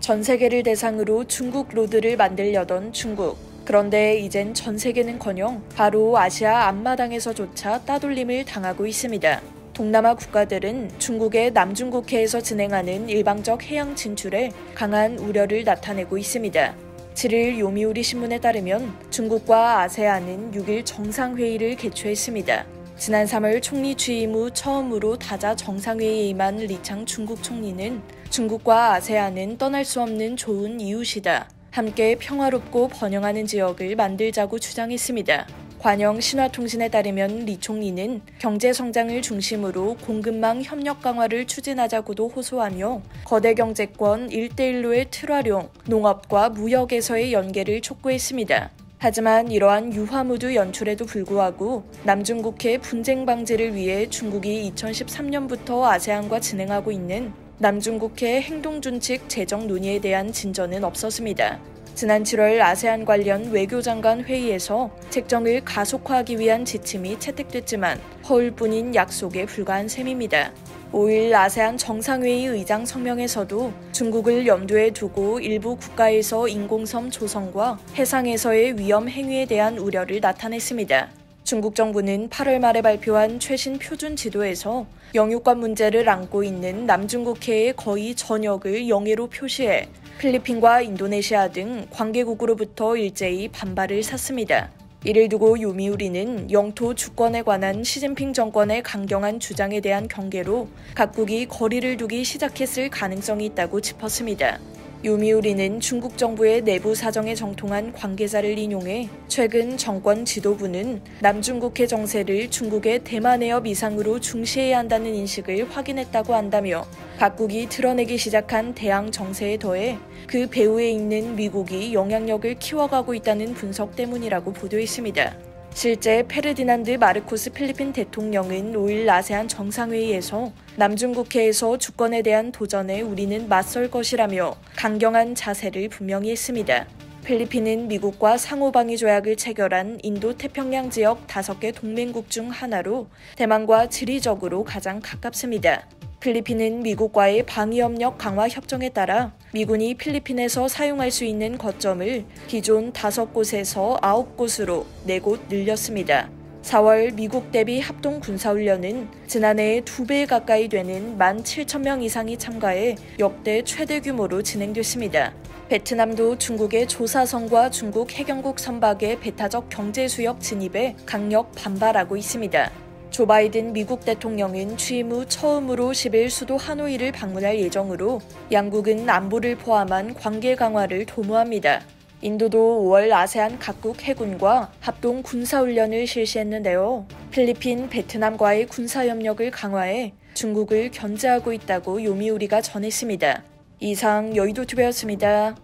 전 세계를 대상으로 중국 로드를 만들려던 중국. 그런데 이젠 전 세계는커녕 바로 아시아 앞마당에서조차 따돌림을 당하고 있습니다. 동남아 국가들은 중국의 남중국해에서 진행하는 일방적 해양 진출에 강한 우려를 나타내고 있습니다. 7일 요미우리 신문에 따르면 중국과 아세안은 6일 정상회의를 개최했습니다. 지난 3월 총리 취임 후 처음으로 다자 정상회의에 임한 리창 중국 총리는 중국과 아세안은 떠날 수 없는 좋은 이웃이다. 함께 평화롭고 번영하는 지역을 만들자고 주장했습니다. 관영 신화통신에 따르면 리 총리는 경제 성장을 중심으로 공급망 협력 강화를 추진하자고도 호소하며 거대 경제권 1대1로의 틀활용, 농업과 무역에서의 연계를 촉구했습니다. 하지만 이러한 유화무드 연출에도 불구하고 남중국해 분쟁 방지를 위해 중국이 2013년부터 아세안과 진행하고 있는 남중국해 행동준칙 제정 논의에 대한 진전은 없었습니다. 지난 7월 아세안 관련 외교장관 회의에서 책정을 가속화하기 위한 지침이 채택됐지만 허울뿐인 약속에 불과한 셈입니다. 5일 아세안 정상회의 의장 성명에서도 중국을 염두에 두고 일부 국가에서 인공섬 조성과 해상에서의 위험 행위에 대한 우려를 나타냈습니다. 중국 정부는 8월 말에 발표한 최신 표준 지도에서 영유권 문제를 안고 있는 남중국해의 거의 전역을 영해로 표시해 필리핀과 인도네시아 등 관계국으로부터 일제히 반발을 샀습니다. 이를 두고 요미우리는 영토 주권에 관한 시진핑 정권의 강경한 주장에 대한 경계로 각국이 거리를 두기 시작했을 가능성이 있다고 짚었습니다. 요미우리는 중국 정부의 내부 사정에 정통한 관계자를 인용해 최근 정권 지도부는 남중국해 정세를 중국의 대만해협 이상으로 중시해야 한다는 인식을 확인했다고 한다며 각국이 드러내기 시작한 대항 정세에 더해 그 배후에 있는 미국이 영향력을 키워가고 있다는 분석 때문이라고 보도했습니다. 실제 페르디난드 마르코스 필리핀 대통령은 5일 아세안 정상회의에서 남중국해에서 주권에 대한 도전에 우리는 맞설 것이라며 강경한 자세를 분명히 했습니다. 필리핀은 미국과 상호방위 조약을 체결한 인도태평양 지역 5개 동맹국 중 하나로 대만과 지리적으로 가장 가깝습니다. 필리핀은 미국과의 방위협력 강화 협정에 따라 미군이 필리핀에서 사용할 수 있는 거점을 기존 5곳에서 9곳으로 4곳 늘렸습니다. 4월 미국 대비 합동 군사훈련은 지난해의 2배 가까이 되는 17,000명 이상이 참가해 역대 최대 규모로 진행됐습니다. 베트남도 중국의 조사선과 중국 해경국 선박의 배타적 경제수역 진입에 강력 반발하고 있습니다. 조 바이든 미국 대통령은 취임 후 처음으로 10일 수도 하노이를 방문할 예정으로 양국은 안보를 포함한 관계 강화를 도모합니다. 인도도 5월 아세안 각국 해군과 합동 군사훈련을 실시했는데요. 필리핀, 베트남과의 군사협력을 강화해 중국을 견제하고 있다고 요미우리가 전했습니다. 이상 여의도TV였습니다.